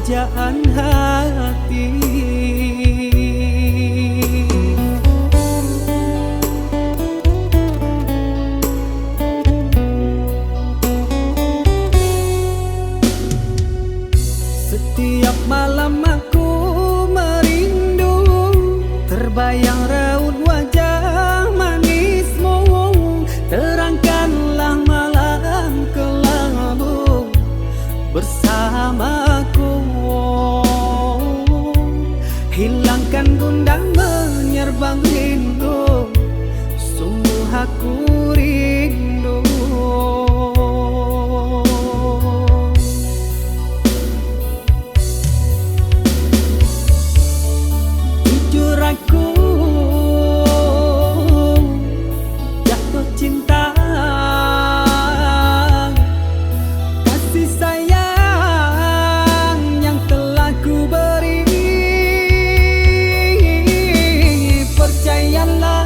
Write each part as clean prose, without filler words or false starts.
pujaan hati. Setiap malam aku merindu, terbayang raut wajah manismu. Terangkanlah malam kelabu bersamaku, hilangkan gundah menyerbang rindu, sungguh aku rindu. Jujur aku jatuh cinta, kasih sayang yang telah ku beri. Percayalah,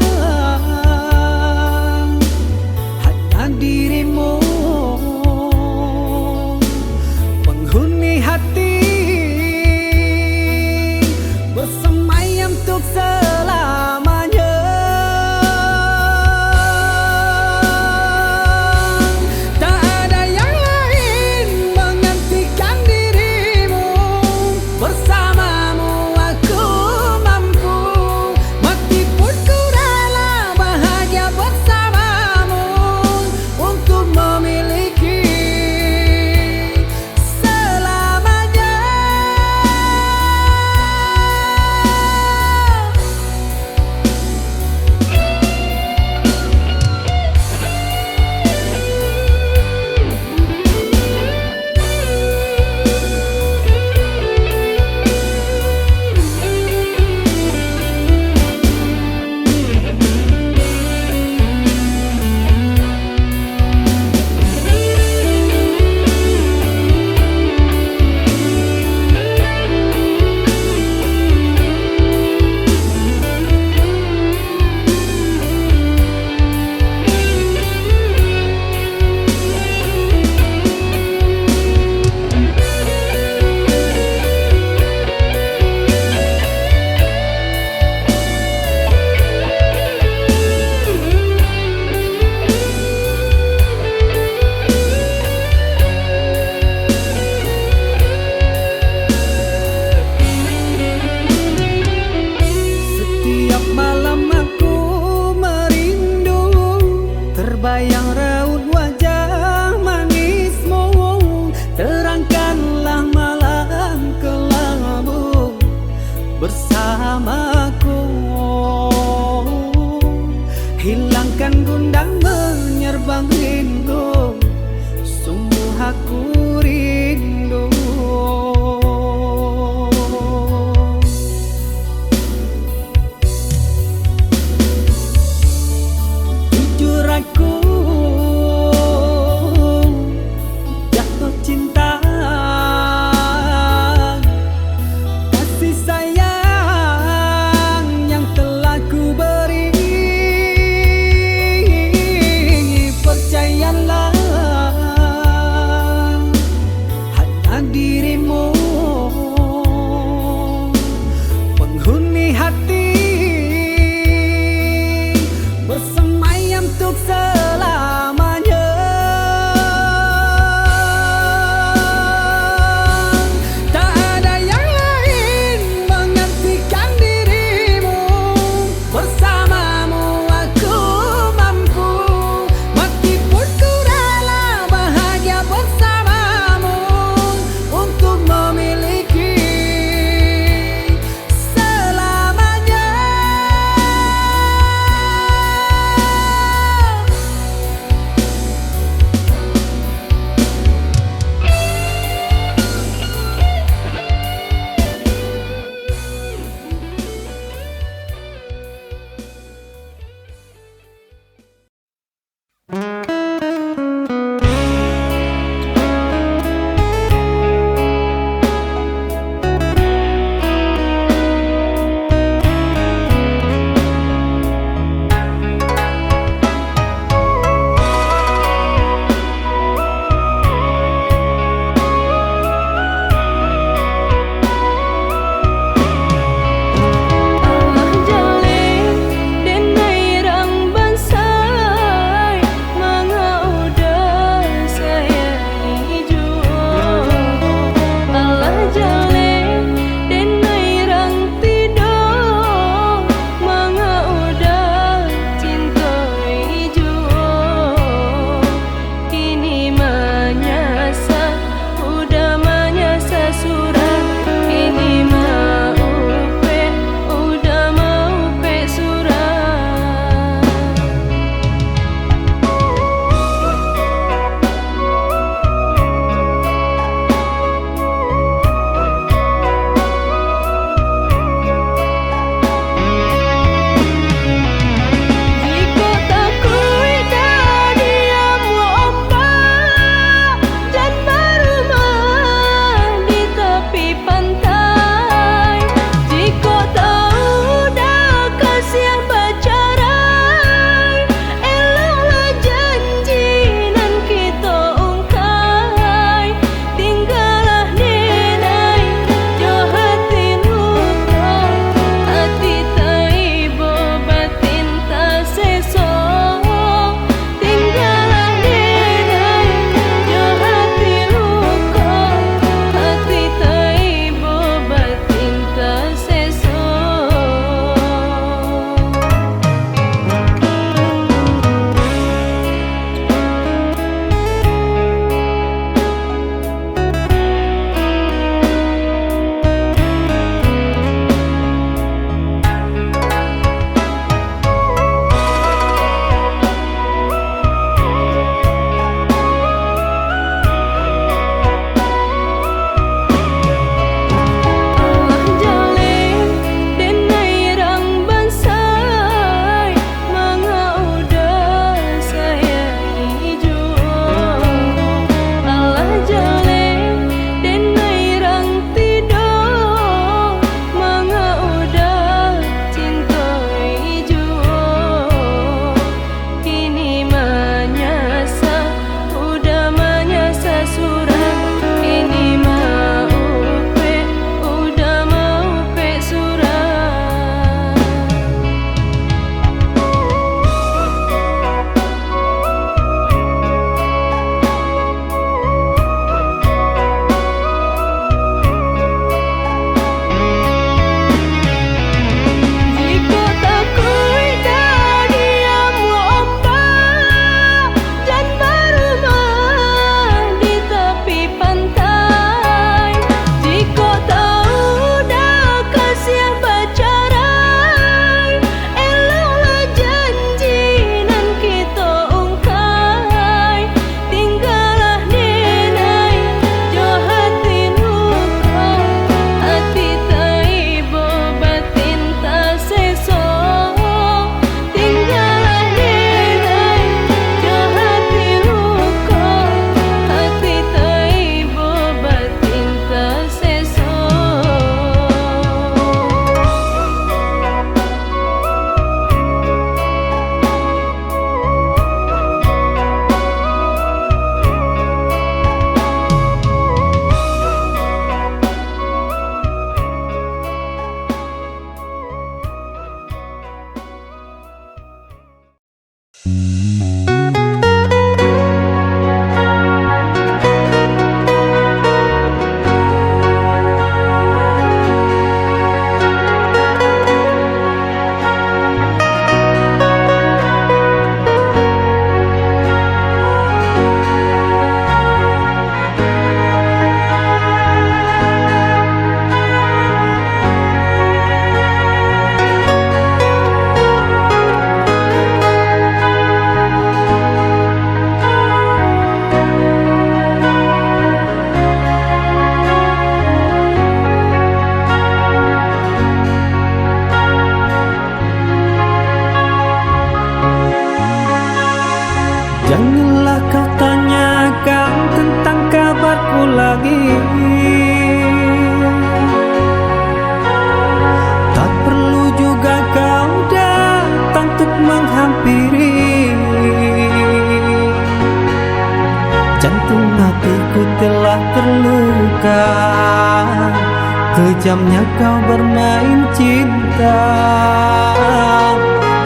Kejamnya kau bermain cinta,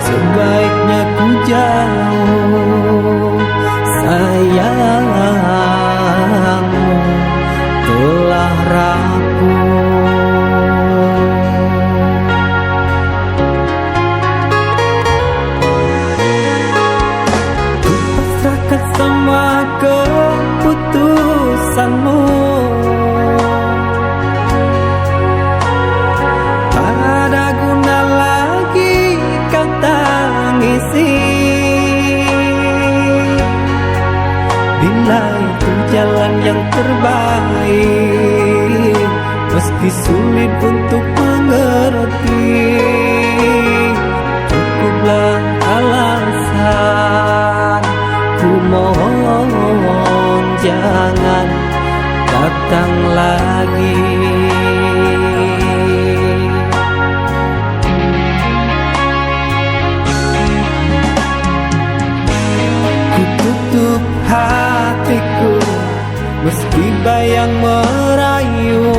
sebaiknya ku jauh. Sayangmu telah rapuh. Ku pasrahkan semua keputusanmu. Bila itu jalan yang terbaik, meski sulit untuk mengerti, cukuplah alasan. Ku mohon jangan datang lagi. Ku tutup hatiku meski bayang merayu.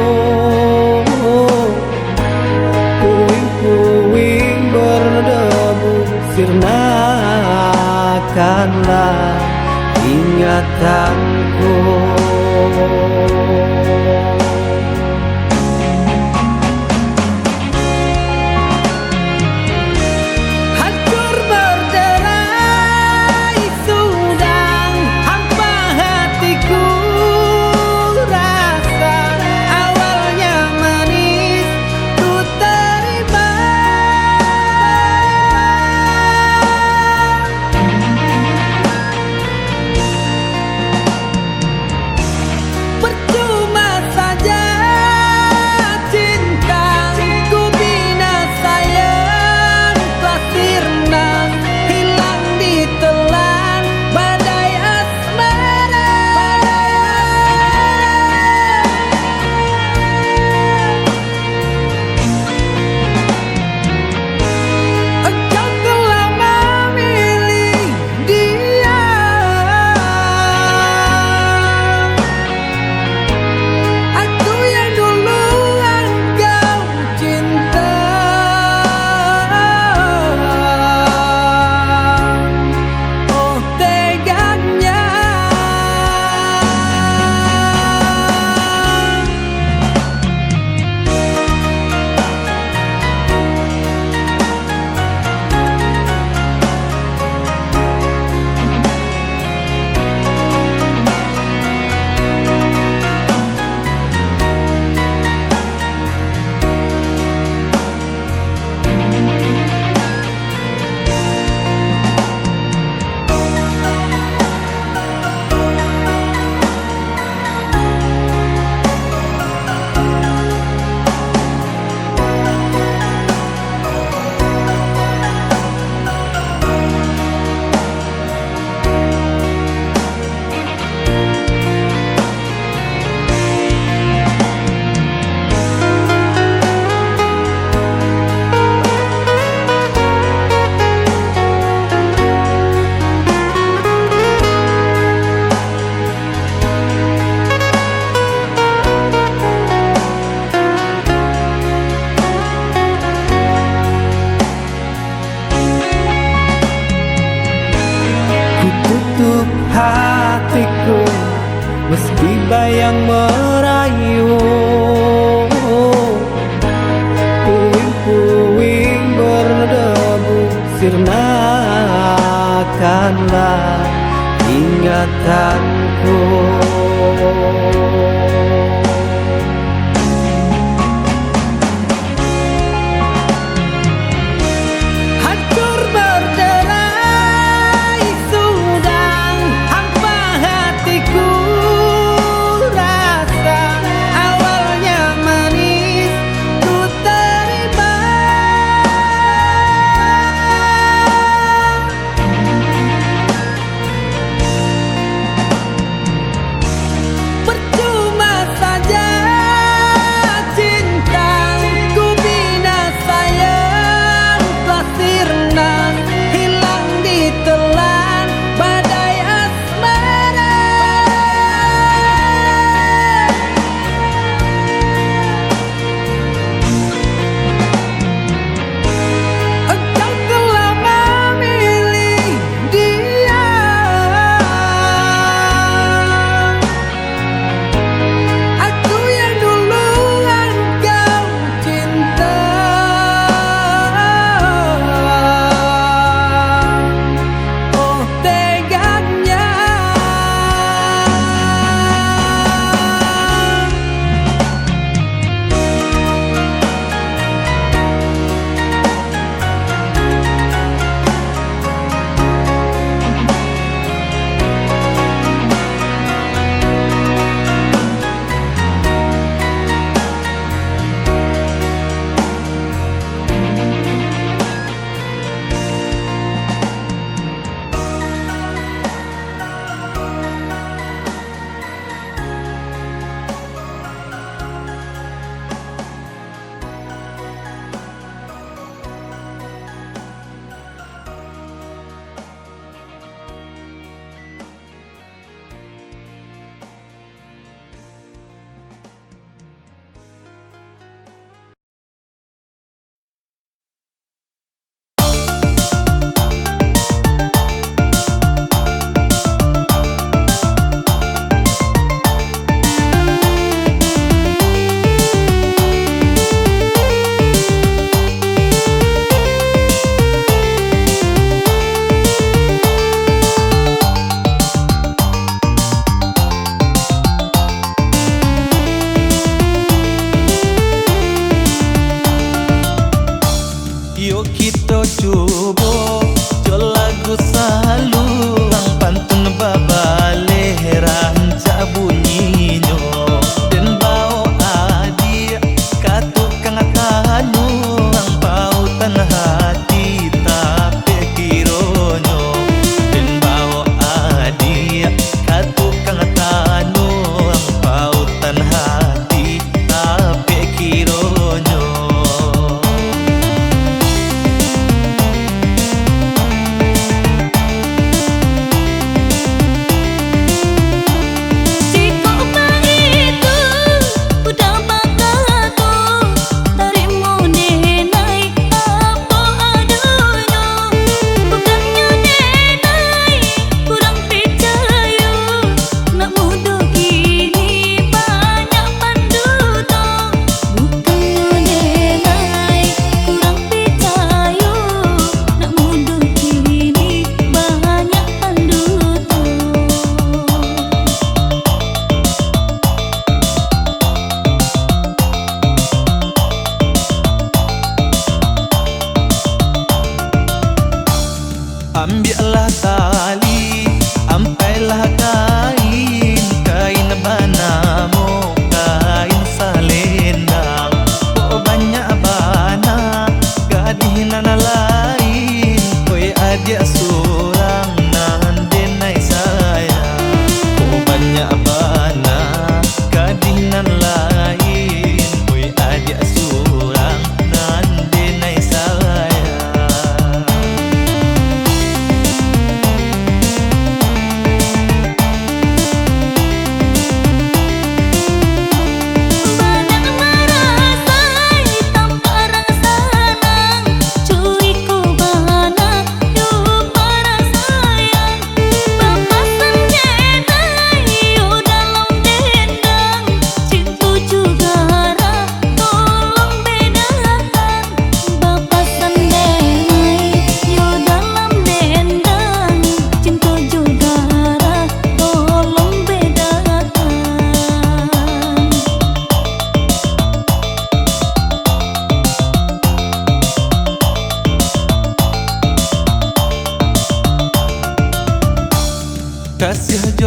Puing-puing berdebu, sirnakanlah ingatanku. Hatiku meski bayang merayu. Puing-puing berdebu, sirnakanlah ingatanku.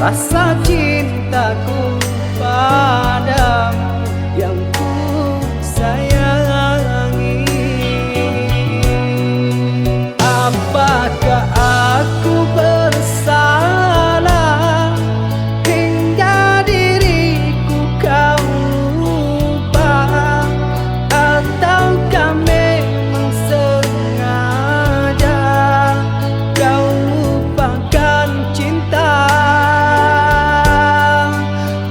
rasa cintaku padamu yang ku sayangi. Apakah aku bersalah hingga diriku kau ubah, ataukah memang sengaja kau lupakan cinta?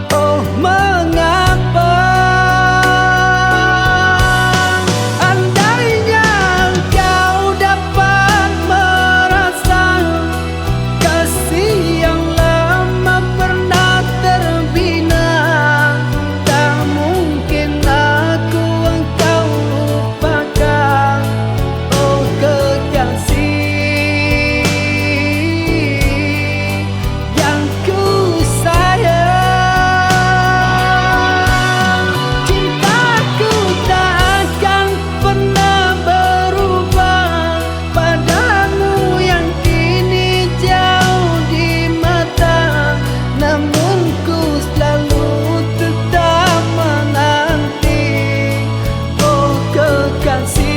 Oh, mengapa andainya kau dapat merasa kasih yang lama pernah terbina, tak mungkin aku engkau lupakan. Oh, kekasih yang ku sayang, cintaku tak akan pernah berubah padamu yang kini jauh di mata, namun ku selalu tetap menanti. Oh, kekasih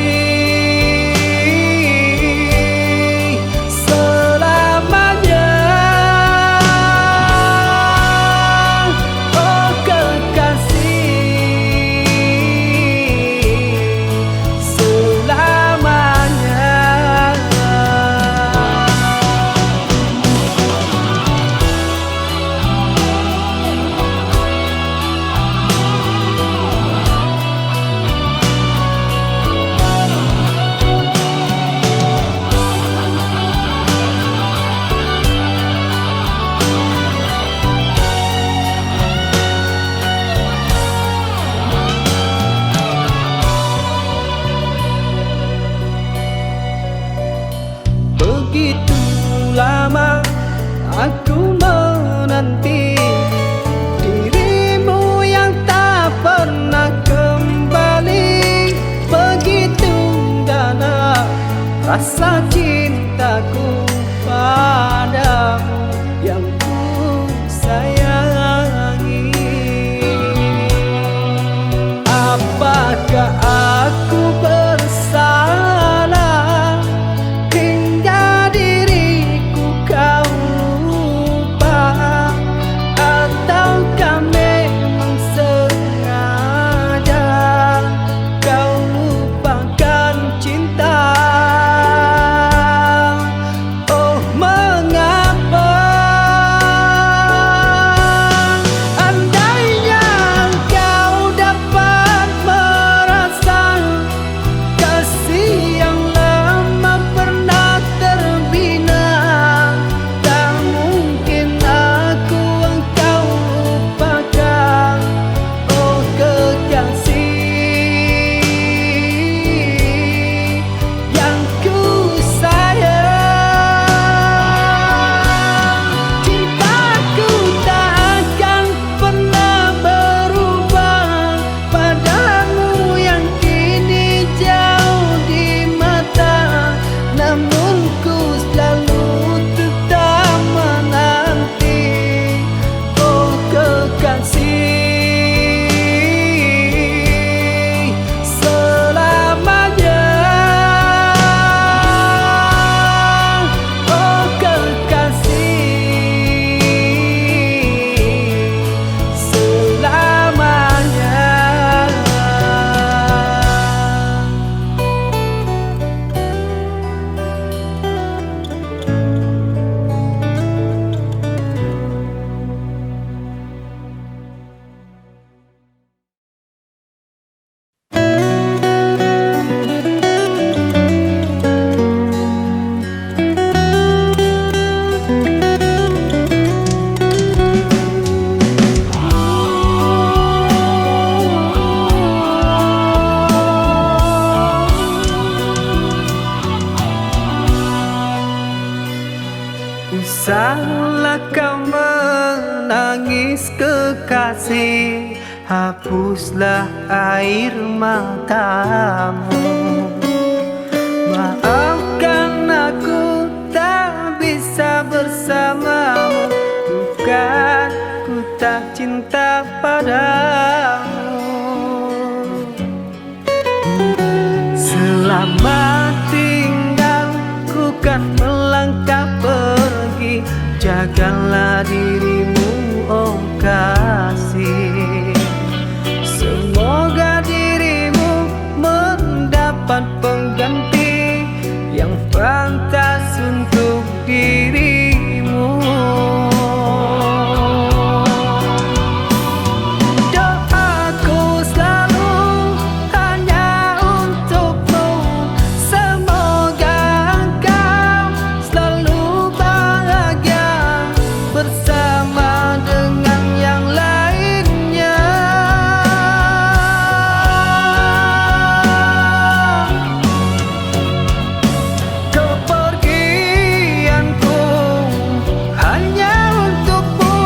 selamanya. Oh, kekasih selamanya. Begitu lama aku menanti dirimu yang tak pernah kembali. Begitu dalam rasa cintaku padamu yang ku sayangi. Apakah aku bersalah hingga diriku kau lupa, ataukah memang sengaja kau lupakan cinta? Oh, mengapa andainya kau dapat merasa kasih yang lama pernah terbina, tak mungkin aku engkau lupakan. Oh, kekasih yang ku sayang, cintaku tak akan pernah berubah padamu yang kini jauh di mata, namun ku selalu tetap menanti. Oh, kekasih selamanya. Oh, kekasih selamanya. Usahlah kau menangis kekasih, hapuslah air matamu. Maafkan aku tak bisa bersamamu, bukan jagalah dirimu oh kasih. Semoga dirimu mendapat pengganti yang pantas untuk dirimu. Doaku selalu hanya untukmu. Semoga engkau selalu bahagia bersama dengan yang lainnya. Kepergianku hanya untukmu,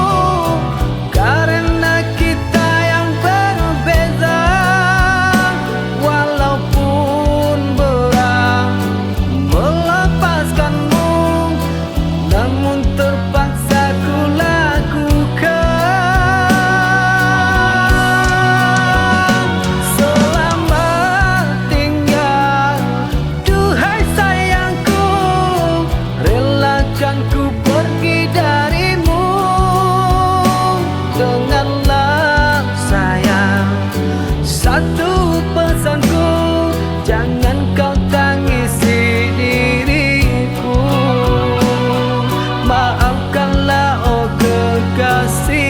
karena kita yang berbeza. Walaupun berat melepaskanmu, namun terpaksa ku lakukan. Selamat tinggal, duhai sayangku, relakan ku pergi darimu. Dengarlah sayang, satu pesanku, jangan kau tangisi diriku. Maafkanlah oh kekasihku.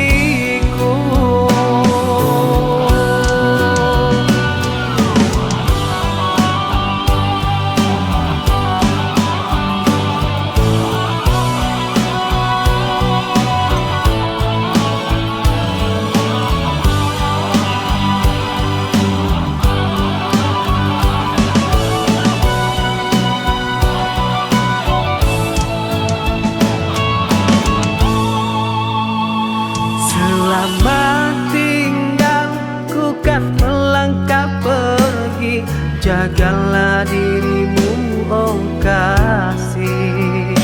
Selamat tinggal, ku kan melangkah pergi. Jagalah dirimu oh kasih.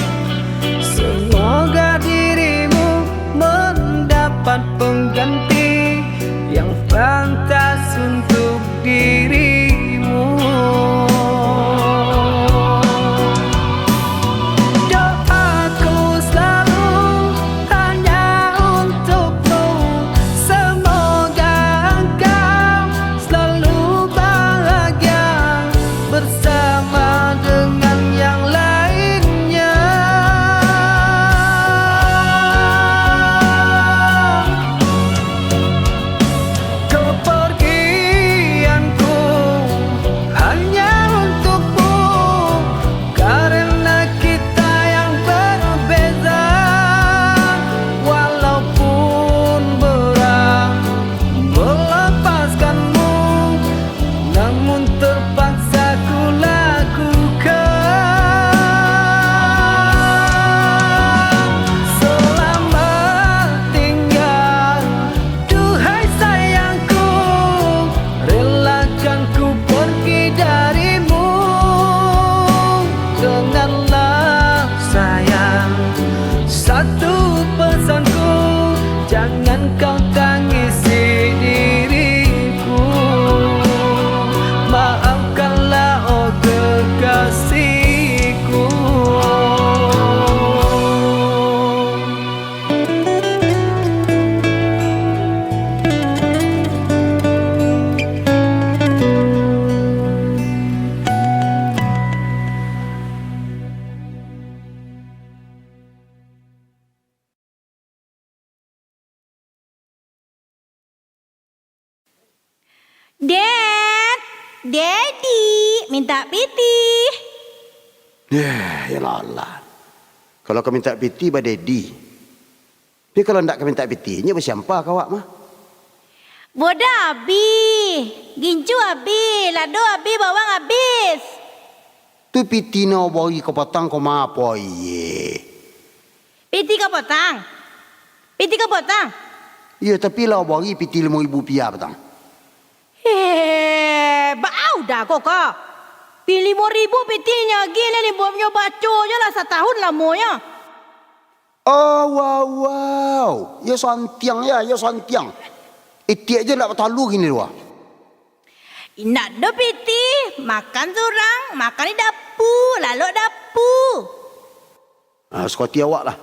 Semoga dirimu mendapat pengganti yang pantas untuk dirimu. Doaku selalu hanya untukmu. Semoga engkau selalu bahagia bersama dengan yang lainnya. Kepergianku hanya untukmu, karena kita yang berbeza. Walaupun berat melepaskanmu, namun terpaksa ku lakukan. Selamat tinggal, duhai sayangku, relakan ku pergi darimu. Dengarlah sayang, satu pesanku, jangan kau tangisi diriku. Maafkanlah oh kekasihku. Dad, Daddy, minta piti. Ya Allah. Kalau kau minta piti pada Dedi. Tapi kalau ndak kau minta piti, nya bersiapa kau awak mah? Boda abi, gincu abi, lado abi, bawang habis. Tu piti no bagi kau patang kau ma apa ye? Piti kau potang, piti kau potang. Ya tapi lah bagi piti 5,000 rupiah patang. Bau dah kok. Pilih 5,000 pitinya gini bomnya baco je lah setahun lamanya. Oh wow. Ya santiang ya santiang. Itiak je nak bertalu gini dua. Nak ada piti, makan surang, makan di dapur, lalu dapur. Sekoti awak lah.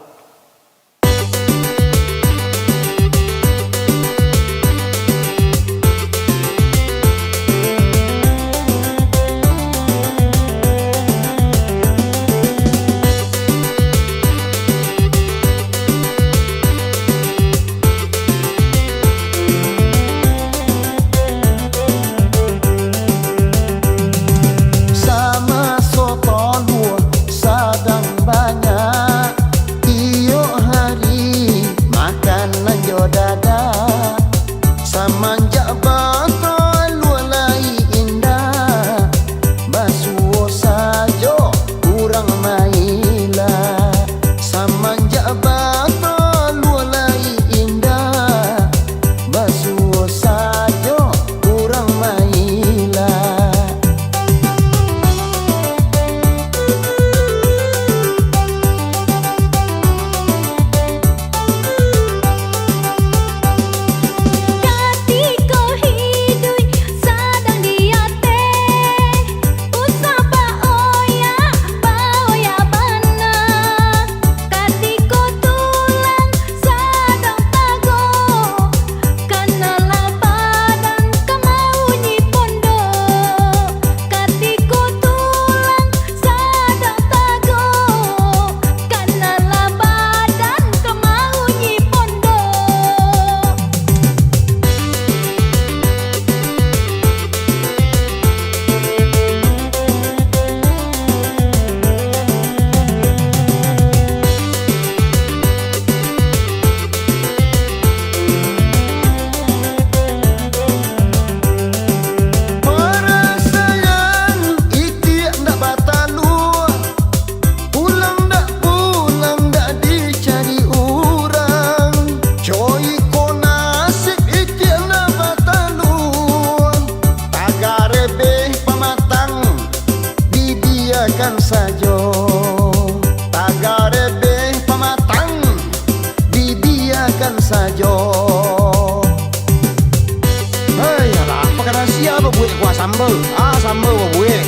Samba boleh.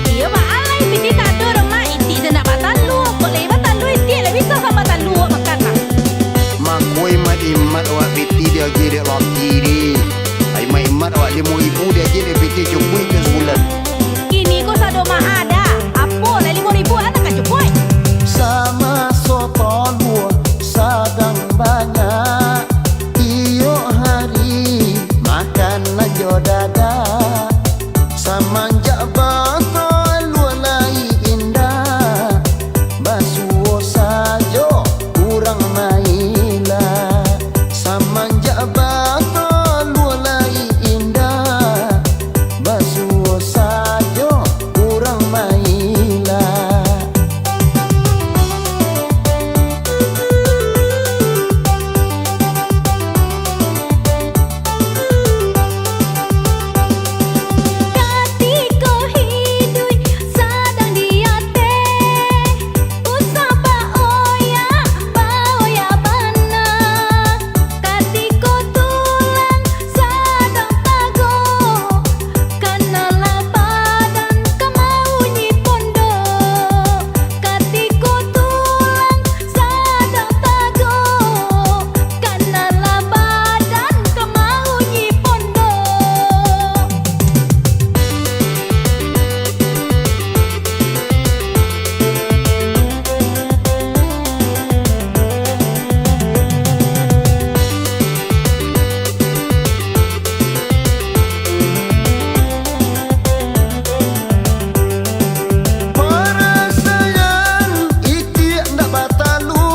Iya mak alai piti tak ada orang mak iti je nak batal lu. Boleh batal lu iti lah bisa kan batal lu makan nak. Mak kue mat imat awak piti dia jadi laki ni. Ai mak imat awak 5,000 dia jadi piti cukup ke sebulan. Kini kau sado mahal dah. Apa lah 5,000 anak kan cukup. Sama soto lua sadang banyak. Iyo hari makan najo dada. Samanjak batal lua lai indah. Basuo sajo kurang maila. Samanjak batal lua lai indah. Basuo sajo kurang maila. Katiko hidui sadang diate. Usapa oya baoya bana. Katiko tulang sadang tago. Kanala badan kamaunyi pondo. Katiko tulang sadang tago. Kanala badan kamaunyi pondo. Para sayang iti ndak batalu.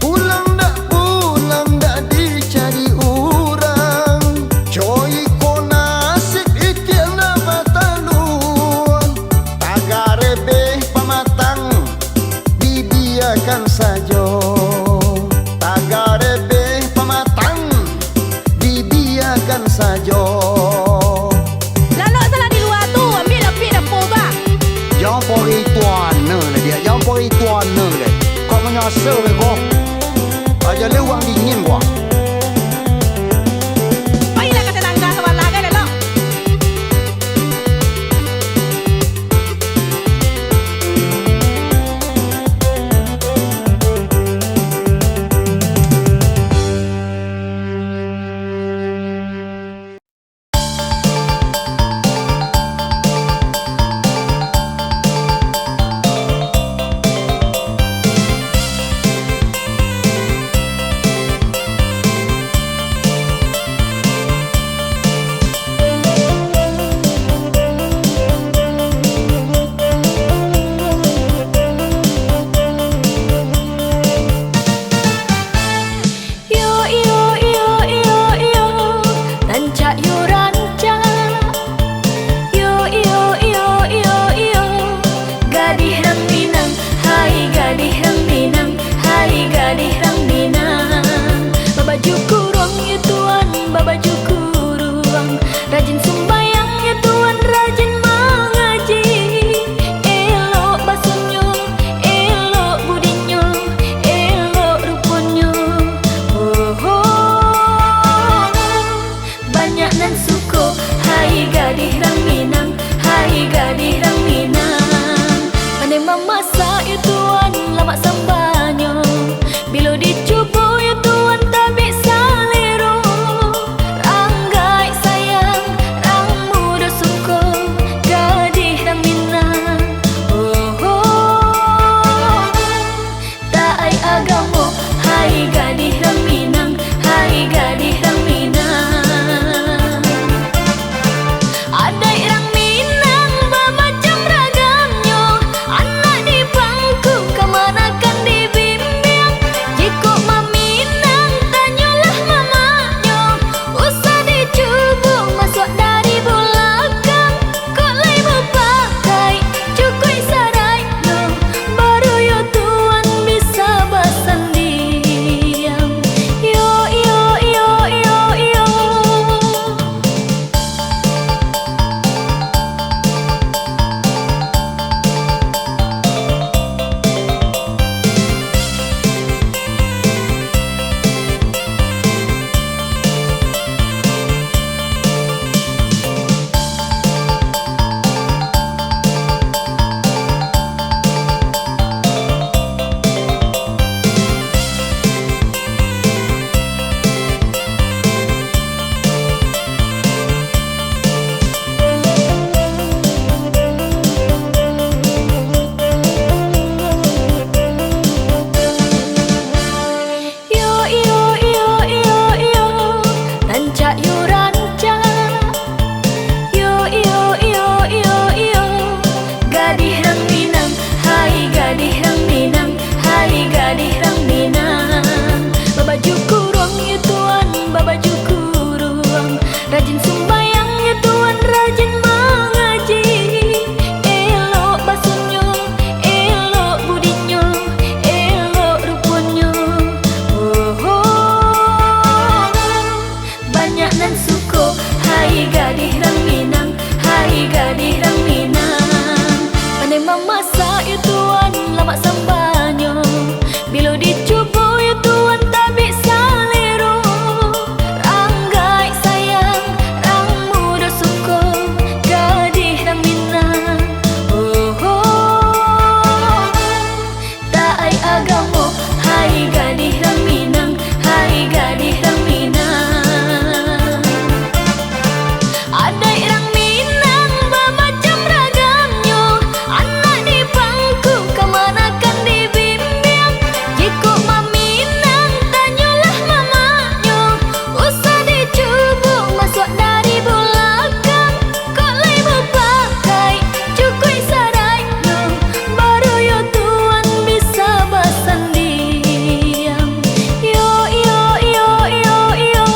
Pulang ndak dicari orang. Coy ko nasib iti ndak batalu. Tagarebe pamatang dibiarkan saja. Tagarebe pamatang dibiarkan saja. Lalu salah di luar tu ambil api dapur bah. Jangan pori tuan lah dia. Jangan pori tuan lah. Kau menyasar ke kau? Aja lewang dingin kau. agama. Hai gadis Rang Minang, hai gadis Rang Minang. Adai Rang Minang bermacam ragamnya, anak di pangku kemanakan dibimbing. Jika Maminang tanyalah mamanya, usah dicubuk masuk dari belakang. Kok lay berpakai cukui sarainya, baru yo tuan bisa bersendiang. Yo yo yo yo yo.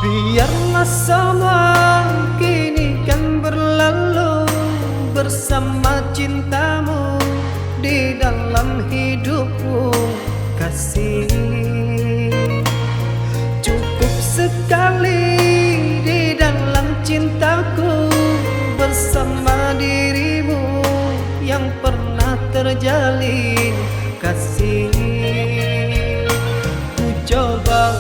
Biarlah semua kini kan berlalu bersama cintamu di dalam hidupku, kasih. Cukup sekali di dalam cintaku bersama dirimu yang pernah terjalin, kasih. Ku coba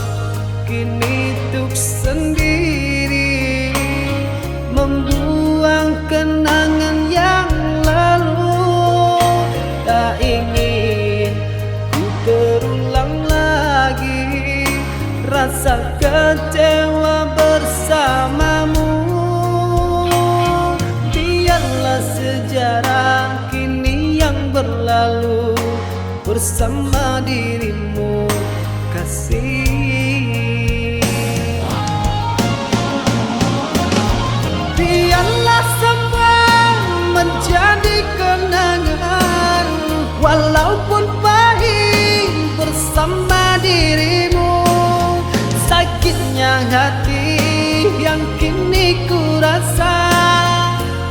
kini tuk sendiri membuang kenangan yang lalu. Tak ingin ku terulang lagi rasa kecewa bersamamu. Biarlah sejarah kini yang berlalu bersama dirimu, kasih. Biarlah semua menjadi kenangan, walaupun pahit bersama dirimu. Sakitnya hati yang kini ku rasa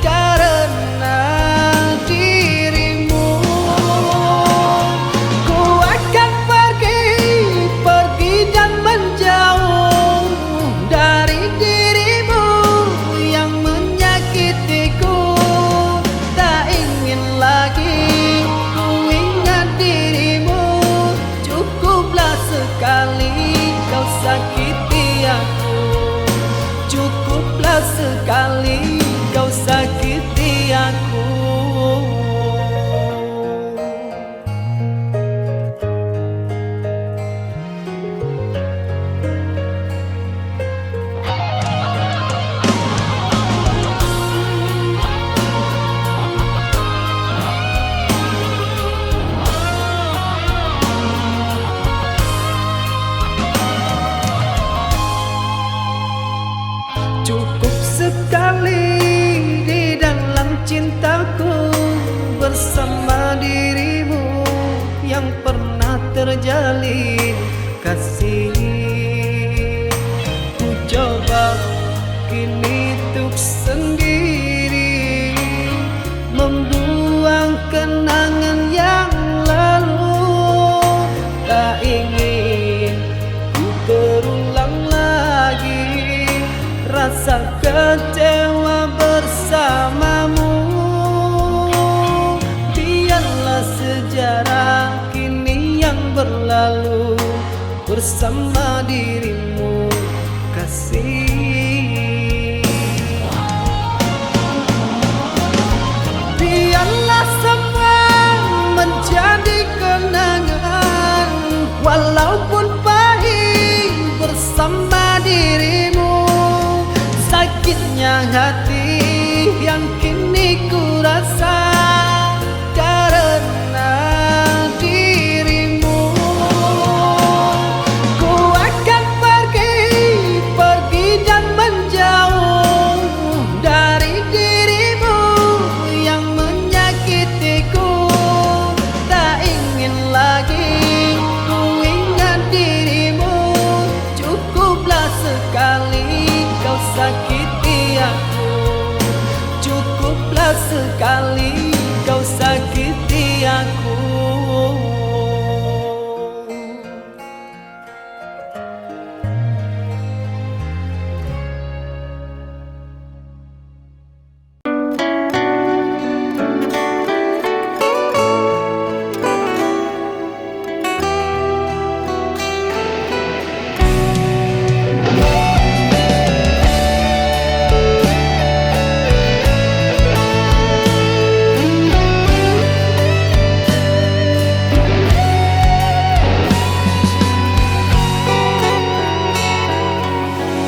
karena dirimu. Ku akan pergi dan menjauh dari dirimu yang menyakitiku. Tak ingin lagi ku ingat dirimu. Cukuplah sekali kau sakiti aku. Cukuplah sekali kau sakiti aku. Cukup sekali di dalam cintaku bersama dirimu yang pernah terjalin, kasih. Ku coba kini tuk sendiri membuang kenangan yang lalu. Tak ingin ku terulang lagi rasa kecewa bersamamu. Biarlah sejarah kini yang berlalu bersama dirimu, kasih. Biarlah semua menjadi kenangan, walaupun pahit bersama dirimu. Sakitnya hati yang kini ku rasa karena dirimu. Ku akan pergi dan menjauh aku. Cukuplah sekali kau sakiti aku.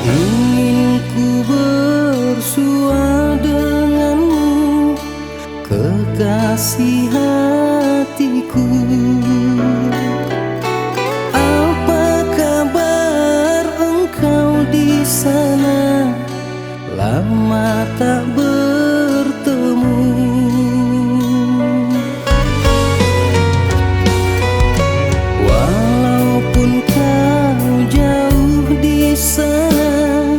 Ingin ku bersua denganmu, kekasih hatiku. Apa kabar engkau di sana? Lama tak bertemu. Walaupun kau jauh di sana,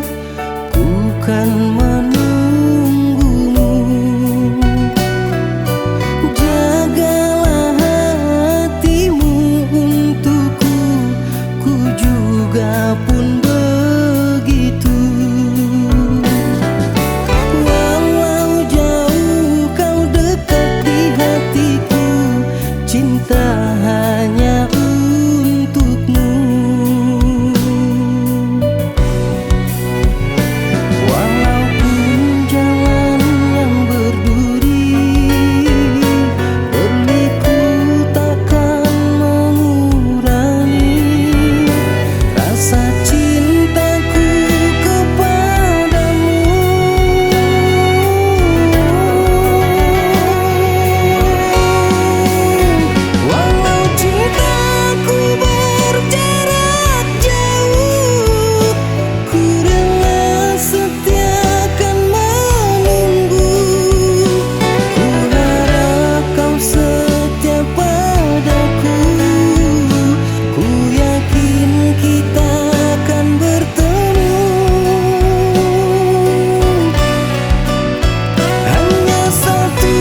ku kan menunggumu. Jagalah hatimu untukku, ku juga pun begitu. Walau jauh kau dekat di hatiku, cinta hanya untukmu. Walaupun jalan yang berduri, berliku takkan mengurangi rasa cintaku kepadamu. Walau cintaku berjarak jauh, ku rela setiakan menunggu. Ku harap kau setia padaku, ku yakin kita akan bertemu. Hanya satu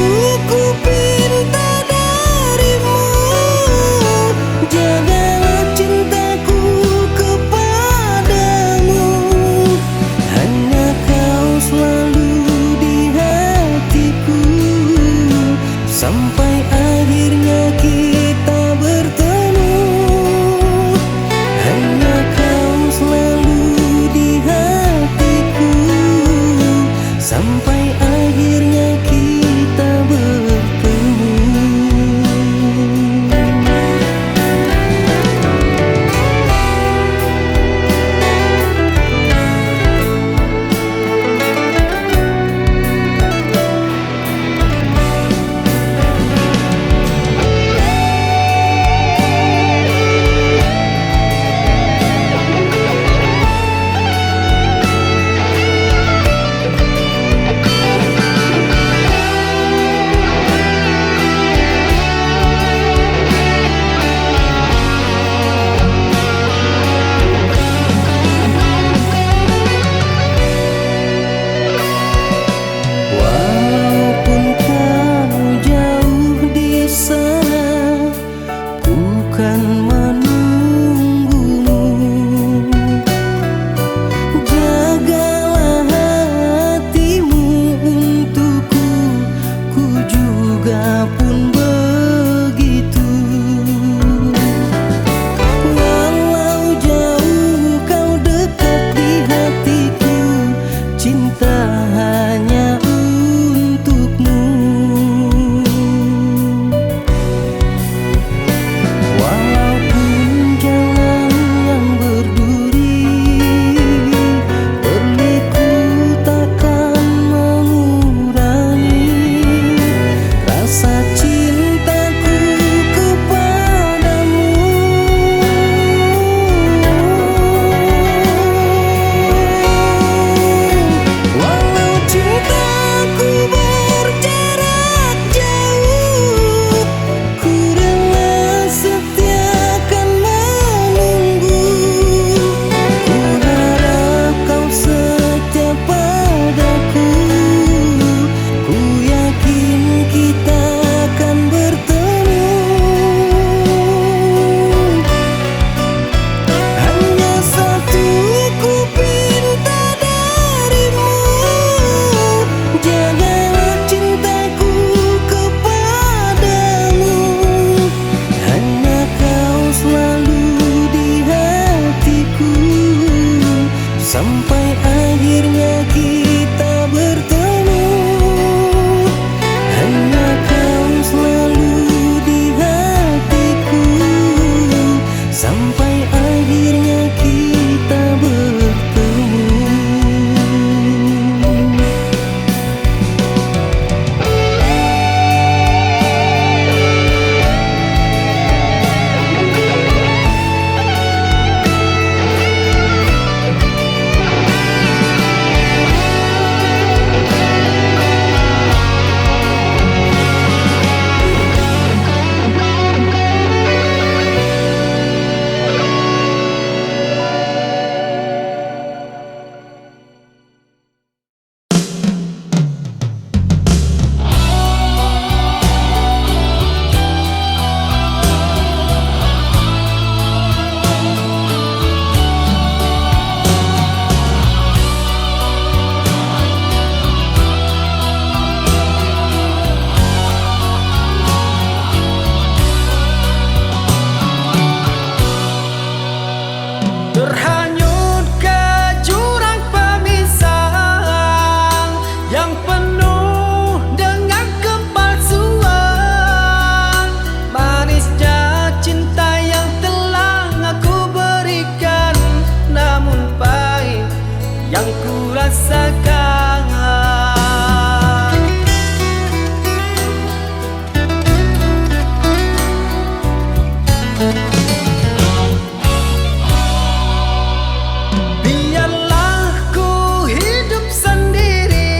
ku pinta darimu, jagalah cintaku kepadamu. Hanya kau selalu di hatiku, sampai akhirnya kita bertemu. Hanya kau selalu di hatiku, sampai akhirnya kita bertemu. yang penuh dengan kepalsuan. Manisnya cinta yang telah aku berikan, namun pahit yang ku rasakan. Biarlah ku hidup sendiri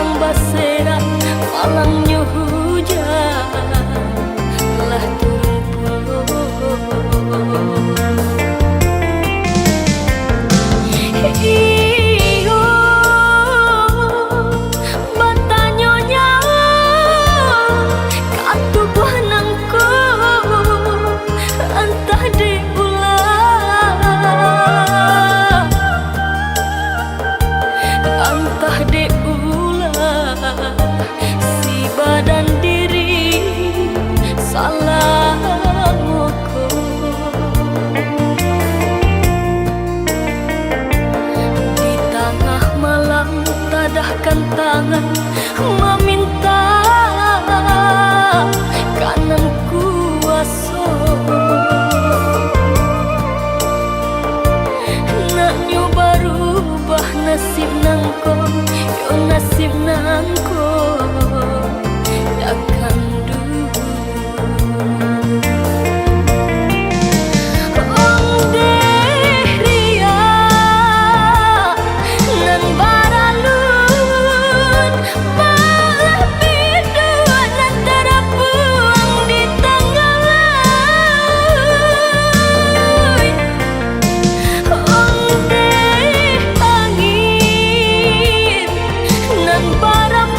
Ang basera malangnya hujan lah turun puluh. Iyo batanyonya katubuh nangku entah di ulah entah di ulah si badan diri salah muku di tengah malam tadahkan tangan meminta kanan kuasa nak nyoba rubah nasib nangko yo nasib nangko takkan dulu Ong dehria nan baralun malah bidua nan terapuang di tengah laut Ong deh angin nan barang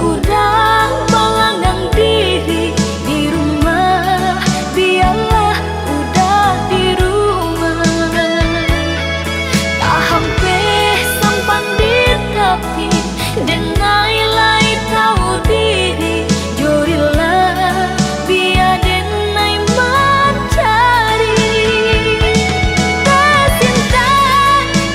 Udah melanggang diri di rumah, biarlah udah di rumah. Tak hampir sampan di tepi, denai tahu diri, jurilah biar denai mencari. Tak cinta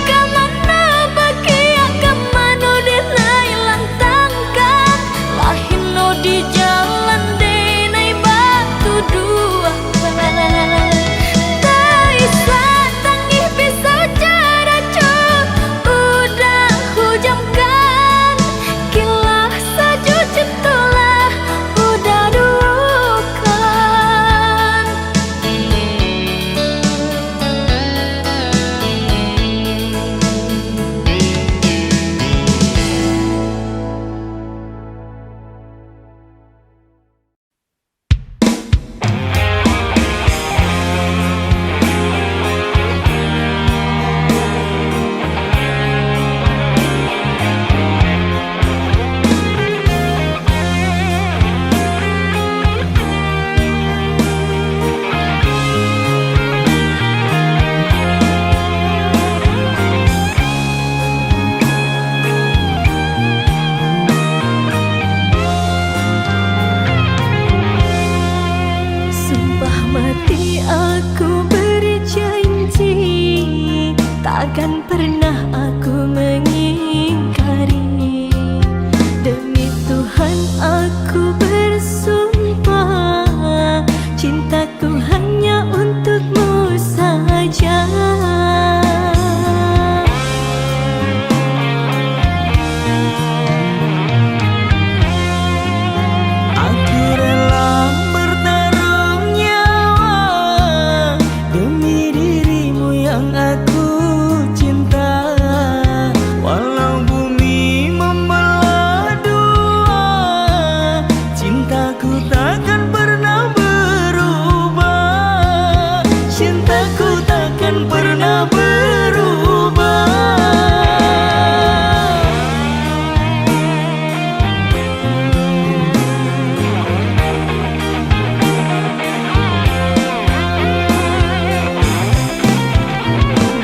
kemana bagi kemana denai lantangkan, lahino di jalan denai batu dua. Tak isa tangih pisau cara udah hujamkan, kilah saja cintulah udah dukan. Sumpah mati aku berjanji, takkan pernah aku mengingkari. Demi Tuhan aku bersumpah, cintaku hanya untukmu saja. Aku rela bertaruh nyawa demi dirimu yang aku cinta. Walau bumi membelah dua, cintaku takkan pernah berubah. Cintaku takkan pernah berubah.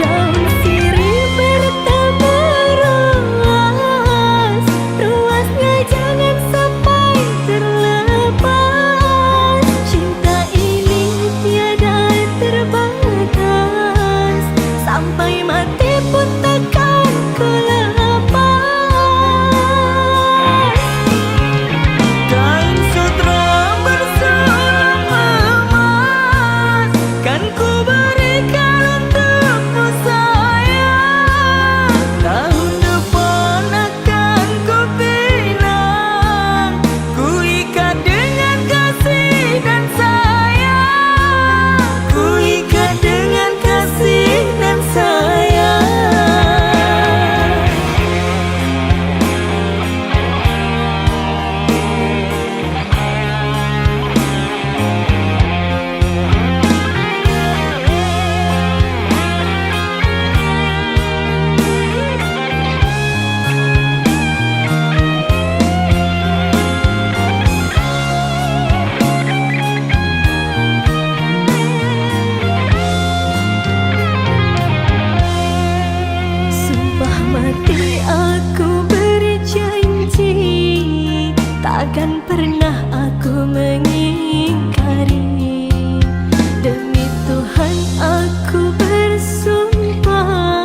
Daun sirih bertaburas, ruasnya jangan sampai terlepas. Cinta ini tiada terbatas, sampai mati pun takkan ku lepas. Kain sutra bersulam emas kan ku berikan untukmu sayang. Tahun depan akan ku pinang, ku ikat dengan kasih dan sayang. Ku ikat dengan kasih dan sayang. Sumpah mati aku berjanji, takkan pernah aku mengingkari. Demi Tuhan aku bersumpah,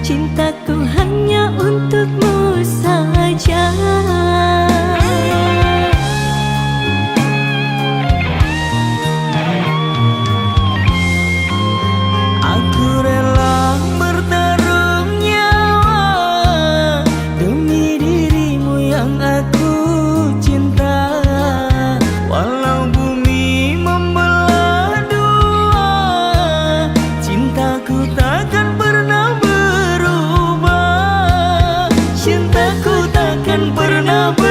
cintaku hanya untukmu saja. Aku rela bertaruh nyawa demi dirimu yang aku cinta. Walau bumi membelah dua, cintaku takkan pernah berubah. Cintaku takkan pernah berubah.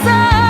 rasa